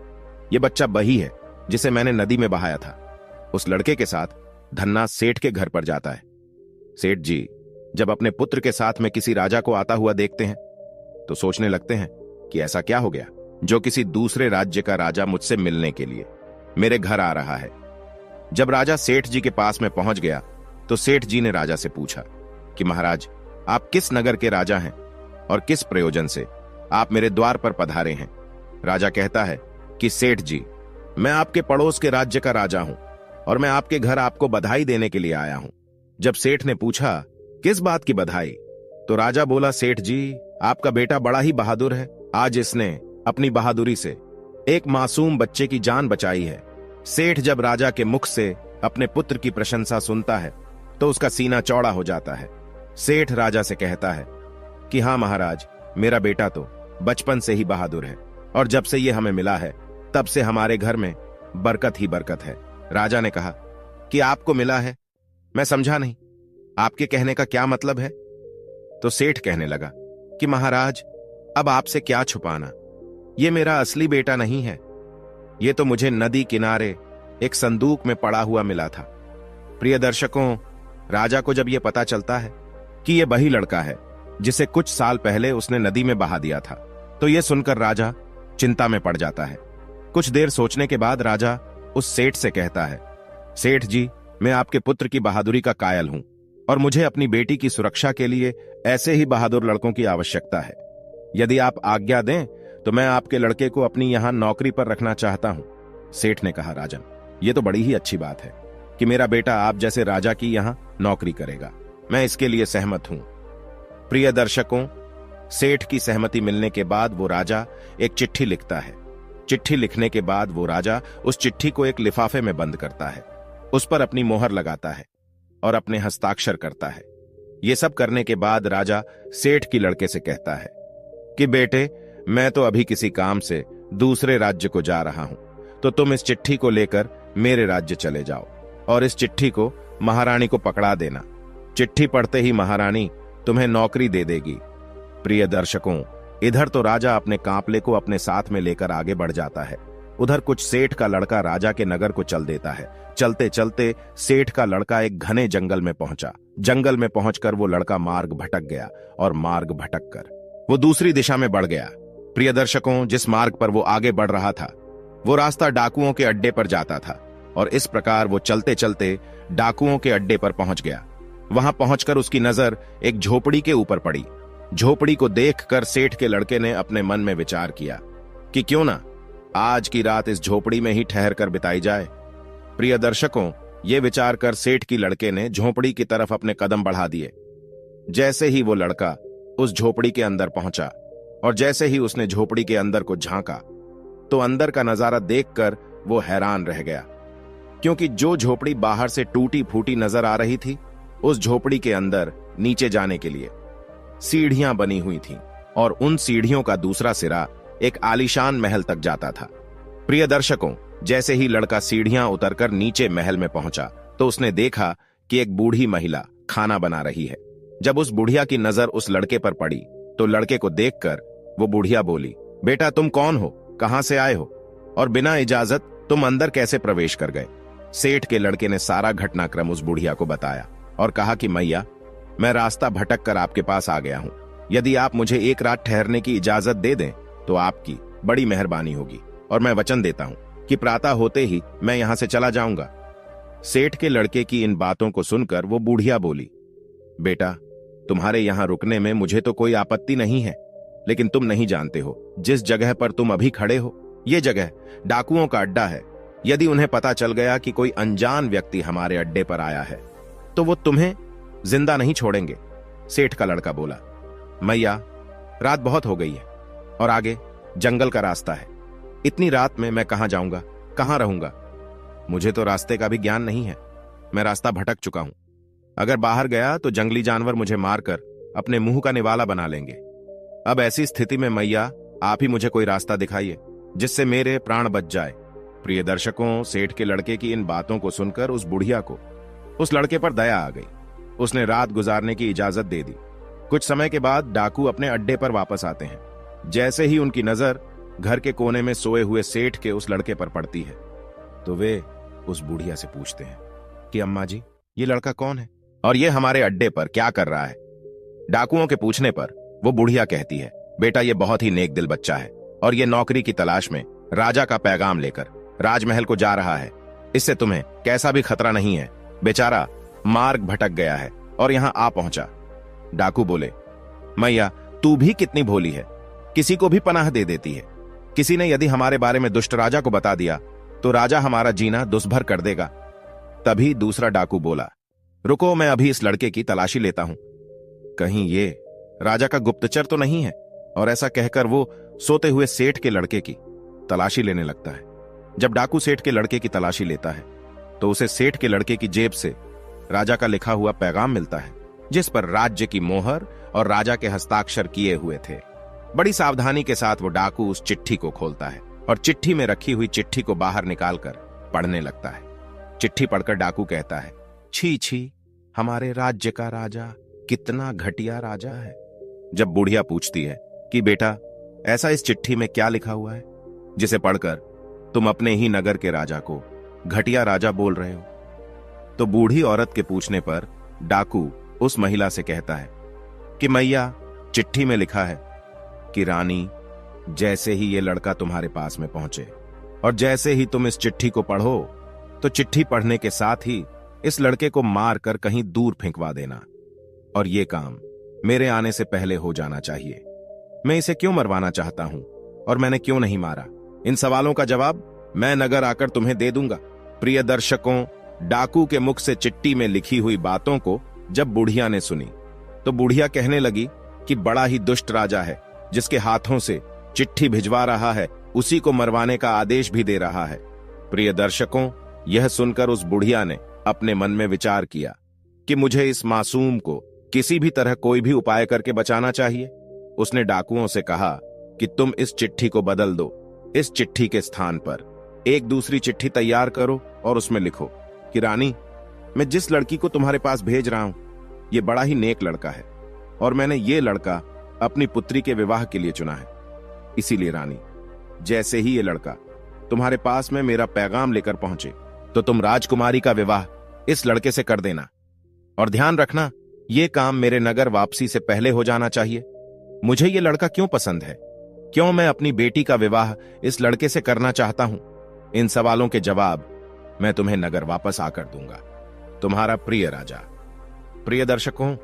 ये बच्चा वही है जिसे मैंने नदी में बहाया था, उस लड़के के साथ धन्ना सेठ के घर पर जाता है। सेठ जी जब अपने पुत्र के साथ में किसी राजा को आता हुआ देखते हैं तो सोचने लगते हैं कि ऐसा क्या हो गया जो किसी दूसरे राज्य का राजा मुझसे मिलने के लिए मेरे घर आ रहा है। जब राजा सेठ जी के पास में पहुंच गया तो सेठ जी ने राजा से पूछा कि महाराज, आप किस नगर के राजा हैं और किस प्रयोजन से आप मेरे द्वार पर पधारे हैं? राजा कहता है कि सेठ जी, मैं आपके पड़ोस के राज्य का राजा हूं और मैं आपके घर आपको बधाई देने के लिए आया हूं। जब सेठ ने पूछा किस बात की बधाई, तो राजा बोला, सेठ जी, आपका बेटा बड़ा ही बहादुर है, आज इसने अपनी बहादुरी से एक मासूम बच्चे की जान बचाई है। सेठ जब राजा के मुख से अपने पुत्र की प्रशंसा सुनता है तो उसका सीना चौड़ा हो जाता है। सेठ राजा से कहता है कि हाँ महाराज, मेरा बेटा तो बचपन से ही बहादुर है और जब से ये हमें मिला है तब से हमारे घर में बरकत ही बरकत है। राजा ने कहा कि आपको मिला है, मैं समझा नहीं, आपके कहने का क्या मतलब है? तो सेठ कहने लगा कि महाराज, अब आपसे क्या छुपाना, ये मेरा असली बेटा नहीं है, ये तो मुझे नदी किनारे एक संदूक में पड़ा हुआ मिला था। प्रिय दर्शकों, राजा को जब यह पता चलता है कि यह वही लड़का है जिसे कुछ साल पहले उसने नदी में बहा दिया था तो यह सुनकर राजा चिंता में पड़ जाता है। कुछ देर सोचने के बाद राजा उस सेठ से कहता है सेठ जी, मैं आपके पुत्र की बहादुरी का कायल हूं और मुझे अपनी बेटी की सुरक्षा के लिए ऐसे ही बहादुर लड़कों की आवश्यकता है। यदि आप आज्ञा दें तो मैं आपके लड़के को अपनी यहां नौकरी पर रखना चाहता हूं। सेठ ने कहा, राजन, यह तो बड़ी ही अच्छी बात है कि मेरा बेटा आप जैसे राजा की यहां नौकरी करेगा। मैं इसके लिए सहमत हूं। प्रिय दर्शकों, सेठ की सहमति मिलने के बाद वो राजा एक चिट्ठी लिखता है। चिट्ठी लिखने के बाद वो राजा उस चिट्ठी को एक लिफाफे में बंद करता है, उस पर अपनी मोहर लगाता है और अपने हस्ताक्षर करता है। ये सब करने के बाद राजा सेठ की लड़के से कहता है कि बेटे, मैं तो अभी किसी काम से दूसरे राज्य को जा रहा हूं, तो तुम इस चिट्ठी को लेकर मेरे राज्य चले जाओ और इस चिट्ठी को महारानी को पकड़ा देना। चिट्ठी पढ़ते ही महारानी तुम्हें नौकरी दे देगी। प्रिय दर्शकों, इधर तो राजा अपने कांपले को अपने साथ में लेकर आगे बढ़ जाता है, उधर कुछ सेठ का लड़का राजा के नगर को चल देता है। चलते चलते सेठ का लड़का एक घने जंगल में पहुंचा। जंगल में पहुंचकर वो लड़का मार्ग भटक गया और मार्ग भटक कर वो दूसरी दिशा में बढ़ गया। प्रिय दर्शकों, जिस मार्ग पर वो आगे बढ़ रहा था वो रास्ता डाकुओं के अड्डे पर जाता था और इस प्रकार वो चलते चलते डाकुओं के अड्डे पर पहुंच गया। वहां पहुंचकर उसकी नजर एक झोपड़ी के ऊपर पड़ी। झोपड़ी को देखकर सेठ के लड़के ने अपने मन में विचार किया कि क्यों ना आज की रात इस झोपड़ी में ही ठहर कर बिताई जाए। प्रिय दर्शकों, ये विचार कर सेठ की लड़के ने झोपड़ी की तरफ अपने कदम बढ़ा दिए। जैसे ही वो लड़का उस झोपड़ी के अंदर पहुंचा और जैसे ही उसने झोपड़ी के अंदर को झांका तो अंदर का नजारा देखकर वो हैरान रह गया, क्योंकि जो झोपड़ी बाहर से टूटी फूटी नजर आ रही थी, उस झोपड़ी के अंदर नीचे जाने के लिए सीढ़ियां बनी हुई थीं और उन सीढ़ियों का दूसरा सिरा एक आलीशान महल तक जाता था। प्रिय दर्शकों, जैसे ही लड़का सीढ़ियां उतरकर नीचे महल में पहुंचा तो उसने देखा कि एक बूढ़ी महिला खाना बना रही है। जब उस बुढ़िया की नजर उस लड़के पर पड़ी तो लड़के को देखकर वो बुढ़िया बोली, बेटा तुम कौन हो, कहां से आए हो और बिना इजाजत तुम अंदर कैसे प्रवेश कर गए? सेठ के लड़के ने सारा घटनाक्रम उस बुढ़िया को बताया और कहा कि मैया, मैं रास्ता भटक कर आपके पास आ गया हूं। यदि आप मुझे एक रात ठहरने की इजाजत दे दें तो आपकी बड़ी मेहरबानी होगी और मैं वचन देता हूं कि प्रातः होते ही मैं यहां से चला जाऊंगा। सेठ के लड़के की इन बातों को सुनकर वो बूढ़िया बोली, बेटा तुम्हारे यहां रुकने में मुझे तो कोई आपत्ति नहीं है, लेकिन तुम नहीं जानते हो जिस जगह पर तुम अभी खड़े हो ये जगह डाकुओं का अड्डा है। यदि उन्हें पता चल गया कि कोई अनजान व्यक्ति हमारे अड्डे पर आया है तो वो तुम्हें जिंदा नहीं छोड़ेंगे। सेठ का लड़का बोला, मैया रात बहुत हो गई है और आगे जंगल का रास्ता है। इतनी रात में मैं कहां जाऊंगा, कहां रहूंगा? मुझे तो रास्ते का भी ज्ञान नहीं है। मैं रास्ता भटक चुका हूं। अगर बाहर गया तो जंगली जानवर मुझे मारकर अपने मुंह का निवाला बना लेंगे। अब ऐसी स्थिति में मैया आप ही मुझे कोई रास्ता दिखाइए जिससे मेरे प्राण बच जाए। प्रिय दर्शकों, सेठ के लड़के की इन बातों को सुनकर उस बुढ़िया को उस लड़के पर दया आ गई। उसने रात गुजारने की इजाजत दे दी। कुछ समय के बाद डाकू अपने अड्डे पर वापस आते हैं। जैसे ही उनकी नजर घर के कोने में सोए हुए सेठ के उस लड़के पर पड़ती है तो वे उस बुढ़िया से पूछते हैं कि अम्मा जी, ये लड़का कौन है और ये हमारे अड्डे पर क्या कर रहा है? डाकुओं के पूछने पर वो बुढ़िया कहती है, बेटा ये बहुत ही नेक दिल बच्चा है और ये नौकरी की तलाश में राजा का पैगाम लेकर राजमहल को जा रहा है। इससे तुम्हें कैसा भी खतरा नहीं है। बेचारा मार्ग भटक गया है और यहां आ पहुंचा। डाकू बोले, मैया तू भी कितनी भोली है, किसी को भी पनाह दे देती है। किसी ने यदि हमारे बारे में दुष्ट राजा को बता दिया तो राजा हमारा जीना दुष्भर कर देगा। तभी दूसरा डाकू बोला, रुको मैं अभी इस लड़के की तलाशी लेता हूं, कहीं ये राजा का गुप्तचर तो नहीं है। और ऐसा कहकर वो सोते हुए सेठ के लड़के की तलाशी लेने लगता है। जब डाकू सेठ के लड़के की तलाशी लेता है तो उसे सेठ के लड़के की जेब से राजा का लिखा हुआ पैगाम मिलता है, जिस पर राज्य की मोहर और राजा के हस्ताक्षर किए हुए थे। बड़ी सावधानी के साथ वो डाकू उस चिट्ठी को खोलता है और चिट्ठी में रखी हुई चिट्ठी को बाहर निकालकर पढ़ने लगता है। चिट्ठी पढ़कर डाकू कहता है, छी छी, हमारे राज्य का राजा कितना घटिया राजा है। जब बुढ़िया पूछती है कि बेटा ऐसा इस चिट्ठी में क्या लिखा हुआ है जिसे पढ़कर तुम अपने ही नगर के राजा को घटिया राजा बोल रहे हो, तो बूढ़ी औरत के पूछने पर डाकू उस महिला से कहता है कि मैया चिट्ठी में लिखा है कि रानी, जैसे ही ये लड़का तुम्हारे पास में पहुंचे और जैसे ही तुम इस चिट्ठी को पढ़ो तो चिट्ठी पढ़ने के साथ ही इस लड़के को मार कर कहीं दूर फेंकवा देना। और ये काम मेरे आने से पहले हो जाना चाहिए। मैं इसे क्यों मरवाना चाहता हूं और मैंने क्यों नहीं मारा, इन सवालों का जवाब मैं नगर आकर तुम्हें दे दूंगा। प्रिय दर्शकों, डाकू के मुख से चिट्ठी में लिखी हुई बातों को जब बुढ़िया ने सुनी तो बुढ़िया कहने लगी कि बड़ा ही दुष्ट राजा है, जिसके हाथों से चिट्ठी भिजवा रहा है उसी को मरवाने का आदेश भी दे रहा है। प्रिय दर्शकों, यह सुनकर उस बुढ़िया ने अपने मन में विचार किया कि मुझे इस मासूम को किसी भी तरह कोई भी उपाय करके बचाना चाहिए। उसने डाकुओं से कहा कि तुम इस चिट्ठी को बदल दो। इस चिट्ठी के स्थान पर एक दूसरी चिट्ठी तैयार करो और उसमें लिखो कि रानी, मैं जिस लड़की को तुम्हारे पास भेज रहा हूं ये बड़ा ही नेक लड़का है और मैंने ये लड़का अपनी पुत्री के विवाह के लिए चुना है। इसीलिए रानी, जैसे ही ये लड़का तुम्हारे पास में मेरा पैगाम लेकर पहुंचे तो तुम राजकुमारी का विवाह इस लड़के से कर देना। और ध्यान रखना, ये काम मेरे नगर वापसी से पहले हो जाना चाहिए। मुझे ये लड़का क्यों पसंद है, क्यों मैं अपनी बेटी का विवाह इस लड़के से करना चाहता हूं, इन सवालों के जवाब मैं तुम्हें नगर वापस आकर दूंगा। तुम्हारा प्रिय राजा। प्रिय दर्शकों,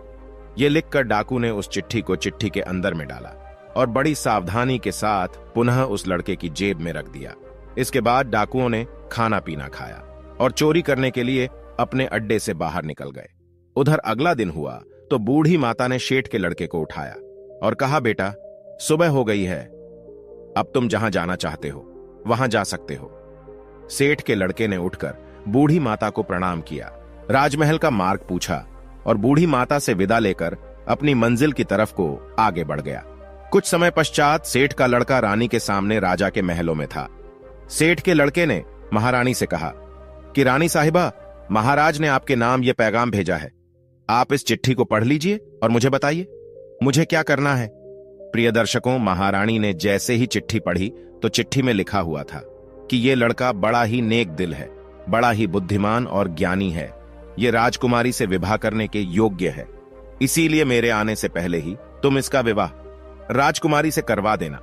ये लिखकर डाकू ने उस चिट्ठी को चिट्ठी के अंदर में डाला और बड़ी सावधानी के साथ पुनः उस लड़के की जेब में रख दिया। इसके बाद डाकुओं ने खाना पीना खाया और चोरी करने के लिए अपने अड्डे से बाहर निकल गए। उधर अगला दिन हुआ तो बूढ़ी माता ने शेठ के लड़के को उठाया और कहा, बेटा, सुबह हो गई है, अब तुम जहां जाना चाहते हो वहां जा सकते हो। सेठ के लड़के ने उठकर बूढ़ी माता को प्रणाम किया, राजमहल का मार्ग पूछा और बूढ़ी माता से विदा लेकर अपनी मंजिल की तरफ को आगे बढ़ गया। कुछ समय पश्चात सेठ का लड़का रानी के सामने राजा के महलों में था। सेठ के लड़के ने महारानी से कहा कि रानी साहिबा, महाराज ने आपके नाम यह पैगाम भेजा है, आप इस चिट्ठी को पढ़ लीजिए और मुझे बताइए मुझे क्या करना है। प्रिय दर्शकों, महारानी ने जैसे ही चिट्ठी पढ़ी तो चिट्ठी में लिखा हुआ था कि यह लड़का बड़ा ही नेक दिल है, बड़ा ही बुद्धिमान और ज्ञानी है, ये राजकुमारी से विवाह करने के योग्य है, इसीलिए मेरे आने से पहले ही तुम इसका विवाह राजकुमारी से करवा देना।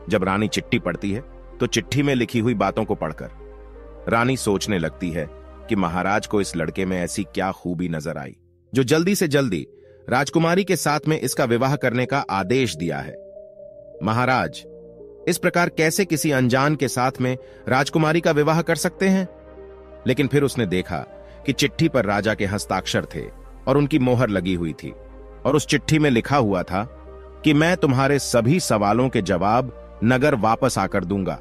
जब रानी चिट्ठी पढ़ती है तो चिट्ठी में लिखी हुई बातों को पढ़कर रानी सोचने लगती है कि महाराज को इस लड़के में ऐसी क्या खूबी नजर आई जो जल्दी से जल्दी राजकुमारी के साथ में इसका विवाह करने का आदेश दिया है। महाराज इस प्रकार कैसे किसी अनजान के साथ में राजकुमारी का विवाह कर सकते हैं? लेकिन फिर उसने देखा कि चिट्ठी पर राजा के हस्ताक्षर थे और उनकी मोहर लगी हुई थी और उस चिट्ठी में लिखा हुआ था कि मैं तुम्हारे सभी सवालों के जवाब नगर वापस आकर दूंगा।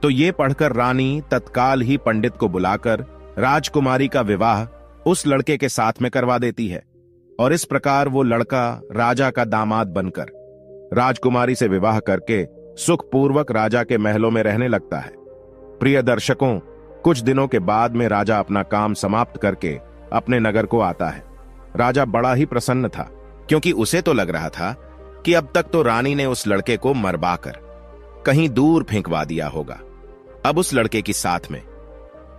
तो ये पढ़कर रानी तत्काल ही पंडित को बुलाकर राजकुमारी का विवाह उस लड़के के साथ में करवा देती है और इस प्रकार वो लड़का राजा का दामाद बनकर राजकुमारी से विवाह करके सुखपूर्वक राजा के महलों में रहने लगता है। प्रिय दर्शकों, कुछ दिनों के बाद में राजा अपना काम समाप्त करके अपने नगर को आता है। राजा बड़ा ही प्रसन्न था क्योंकि उसे तो लग रहा था कि अब तक तो रानी ने उस लड़के को मरवाकर कहीं दूर फेंकवा दिया होगा। अब उस लड़के की साथ में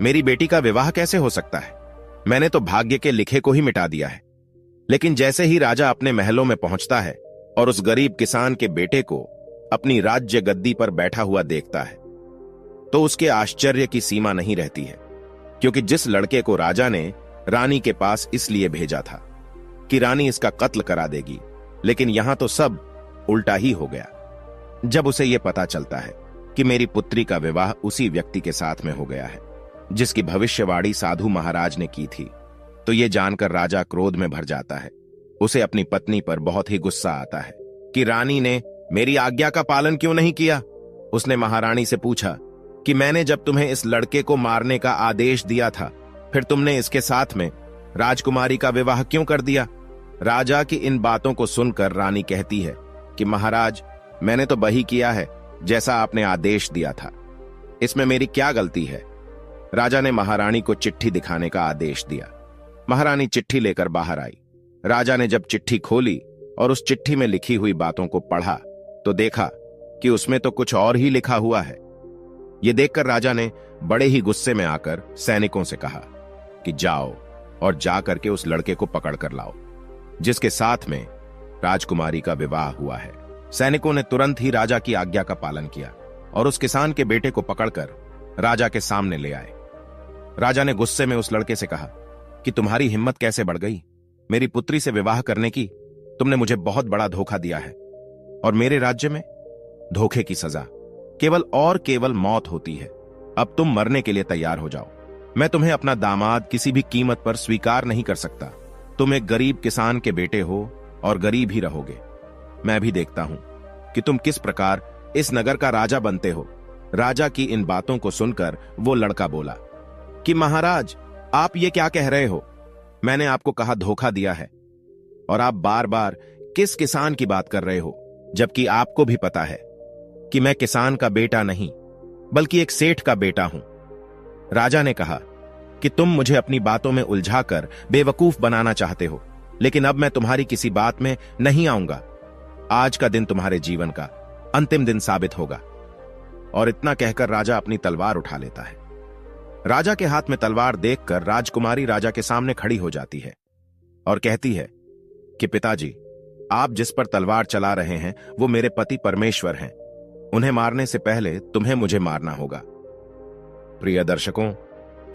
मेरी बेटी का विवाह कैसे हो सकता है? मैंने तो भाग्य के लिखे को ही मिटा दिया है। लेकिन जैसे ही राजा अपने महलों में पहुंचता है और उस गरीब किसान के बेटे को अपनी राज्य गद्दी पर बैठा हुआ देखता है तो उसके आश्चर्य की सीमा नहीं रहती है, क्योंकि जिस लड़के को राजा ने रानी के पास इसलिए भेजा था कि रानी इसका कत्ल करा देगी, लेकिन यहां तो सब उल्टा ही हो गया। जब उसे यह पता चलता है कि मेरी पुत्री का विवाह उसी व्यक्ति के साथ में हो गया है जिसकी भविष्यवाणी साधु महाराज ने की थी, तो यह जानकर राजा क्रोध में भर जाता है। उसे अपनी पत्नी पर बहुत ही गुस्सा आता है कि रानी ने मेरी आज्ञा का पालन क्यों नहीं किया। उसने महारानी से पूछा कि मैंने जब तुम्हें इस लड़के को मारने का आदेश दिया था, फिर तुमने इसके साथ में राजकुमारी का विवाह क्यों कर दिया? राजा की इन बातों को सुनकर रानी कहती है कि महाराज, मैंने तो वही किया है जैसा आपने आदेश दिया था, इसमें मेरी क्या गलती है? राजा ने महारानी को चिट्ठी दिखाने का आदेश दिया। महारानी चिट्ठी लेकर बाहर आई। राजा ने जब चिट्ठी खोली और उस चिट्ठी में लिखी हुई बातों को पढ़ा तो देखा कि उसमें तो कुछ और ही लिखा हुआ है। यह देखकर राजा ने बड़े ही गुस्से में आकर सैनिकों से कहा कि जाओ और जाकर के उस लड़के को पकड़ कर लाओ जिसके साथ में राजकुमारी का विवाह हुआ है। सैनिकों ने तुरंत ही राजा की आज्ञा का पालन किया और उस किसान के बेटे को पकड़कर राजा के सामने ले आए। राजा ने गुस्से में उस लड़के से कहा कि तुम्हारी हिम्मत कैसे बढ़ गई? मेरी पुत्री से विवाह करने की? तुमने मुझे बहुत बड़ा धोखा दिया है और मेरे राज्य में धोखे की सजा केवल और केवल मौत होती है। अब तुम मरने के लिए तैयार हो जाओ। मैं तुम्हें अपना दामाद किसी भी कीमत पर स्वीकार नहीं कर सकता। तुम एक गरीब किसान के बेटे हो और गरीब ही रहोगे। मैं भी देखता हूं कि तुम किस प्रकार इस नगर का राजा बनते हो। राजा की इन बातों को सुनकर वो लड़का बोला कि महाराज, आप ये क्या कह रहे हो? मैंने आपको कहा धोखा दिया है और आप बार बार किस किसान की बात कर रहे हो, जबकि आपको भी पता है कि मैं किसान का बेटा नहीं बल्कि एक सेठ का बेटा हूं। राजा ने कहा कि तुम मुझे अपनी बातों में उलझाकर बेवकूफ बनाना चाहते हो, लेकिन अब मैं तुम्हारी किसी बात में नहीं आऊंगा। आज का दिन तुम्हारे जीवन का अंतिम दिन साबित होगा। और इतना कहकर राजा अपनी तलवार उठा लेता है। राजा के हाथ में तलवार देखकर राजकुमारी राजा के सामने खड़ी हो जाती है और कहती है कि पिताजी, आप जिस पर तलवार चला रहे हैं वो मेरे पति परमेश्वर हैं। उन्हें मारने से पहले तुम्हें मुझे मारना होगा। प्रिय दर्शकों,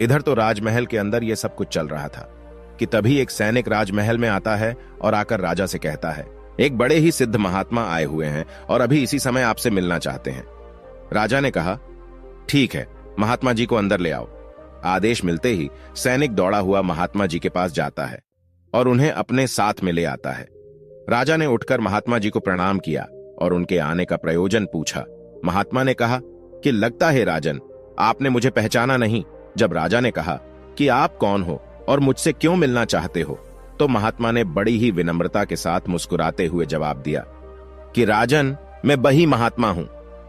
इधर तो राजमहल के अंदर यह सब कुछ चल रहा था कि तभी एक सैनिक राजमहल में आता है और आकर राजा से कहता है, एक बड़े ही सिद्ध महात्मा आए हुए हैं और अभी इसी समय आपसे मिलना चाहते हैं। राजा ने कहा, ठीक है, महात्मा जी को अंदर ले आओ। आदेश मिलते ही सैनिक दौड़ा हुआ महात्मा जी के पास जाता है और उन्हें अपने साथ में ले आता है। राजा ने उठकर महात्मा जी को प्रणाम किया और उनके आने का प्रयोजन पूछा। महात्मा ने कहा कि लगता है राजन, आपने मुझे पहचाना नहीं। जब राजा ने कहा कि आप कौन हो और मुझसे क्यों मिलना चाहते हो, तो महात्मा ने बड़ी ही विनम्रता के साथ मुस्कुराते हुए जवाब दिया कि राजन, मैं वही महात्मा हूं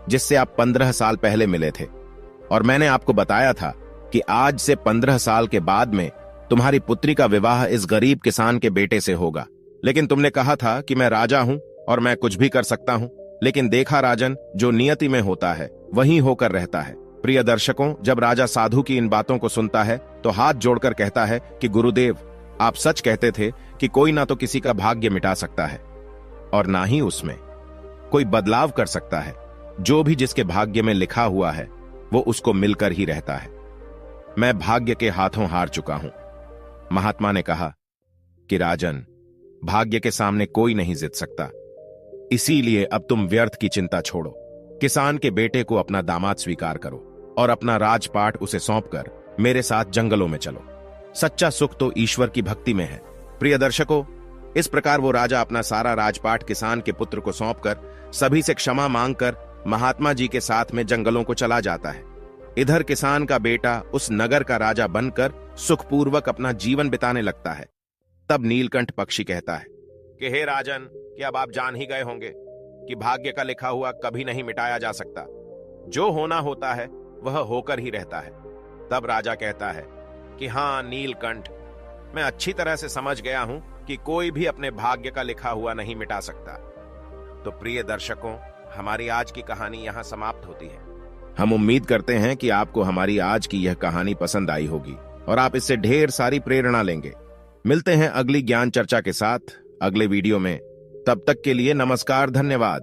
जिससे आप 15 साल पहले मिले थे और मैंने आपको बताया था कि आज से 15 साल के बाद में तुम्हारी पुत्री का विवाह इस गरीब किसान के बेटे से होगा। लेकिन तुमने कहा था कि मैं राजा हूं और मैं कुछ भी कर सकता हूं, लेकिन देखा राजन, जो नियति में होता है वही होकर रहता है। प्रिय दर्शकों, जब राजा साधु की इन बातों को सुनता है तो हाथ जोड़कर कहता है कि गुरुदेव, आप सच कहते थे कि कोई ना तो किसी का भाग्य मिटा सकता है और ना ही उसमें कोई बदलाव कर सकता है। जो भी जिसके भाग्य में लिखा हुआ है वो उसको मिलकर ही रहता है। मैं भाग्य के हाथों हार चुका हूं। महात्मा ने कहा कि राजन, भाग्य के सामने कोई नहीं जीत सकता, इसीलिए अब तुम व्यर्थ की चिंता छोड़ो। किसान के बेटे को अपना दामाद स्वीकार करो और अपना राजपाट उसे सौंपकर मेरे साथ जंगलों में चलो। सच्चा सुख तो ईश्वर की भक्ति में है। प्रिय दर्शकों, इस प्रकार वो राजा अपना सारा राजपाट किसान के पुत्र को सौंपकर सभी से क्षमा मांगकर महात्मा जी के साथ में जंगलों को चला जाता है। इधर किसान का बेटा उस नगर का राजा बनकर सुखपूर्वक अपना जीवन बिताने लगता है। तब नीलकंठ पक्षी कहता है कि हे राजन, कि अब आप जान ही गए होंगे कि भाग्य का लिखा हुआ कभी नहीं मिटाया जा सकता। जो होना होता है वह होकर ही रहता है। तब राजा कहता है कि हाँ नीलकंठ, मैं अच्छी तरह से समझ गया हूं कि कोई भी अपने भाग्य का लिखा हुआ नहीं मिटा सकता। तो प्रिय दर्शकों, हमारी आज की कहानी यहां समाप्त होती है। हम उम्मीद करते हैं कि आपको हमारी आज की यह कहानी पसंद आई होगी और आप इससे ढेर सारी प्रेरणा लेंगे। मिलते हैं अगली ज्ञान चर्चा के साथ अगले वीडियो में। तब तक के लिए नमस्कार, धन्यवाद।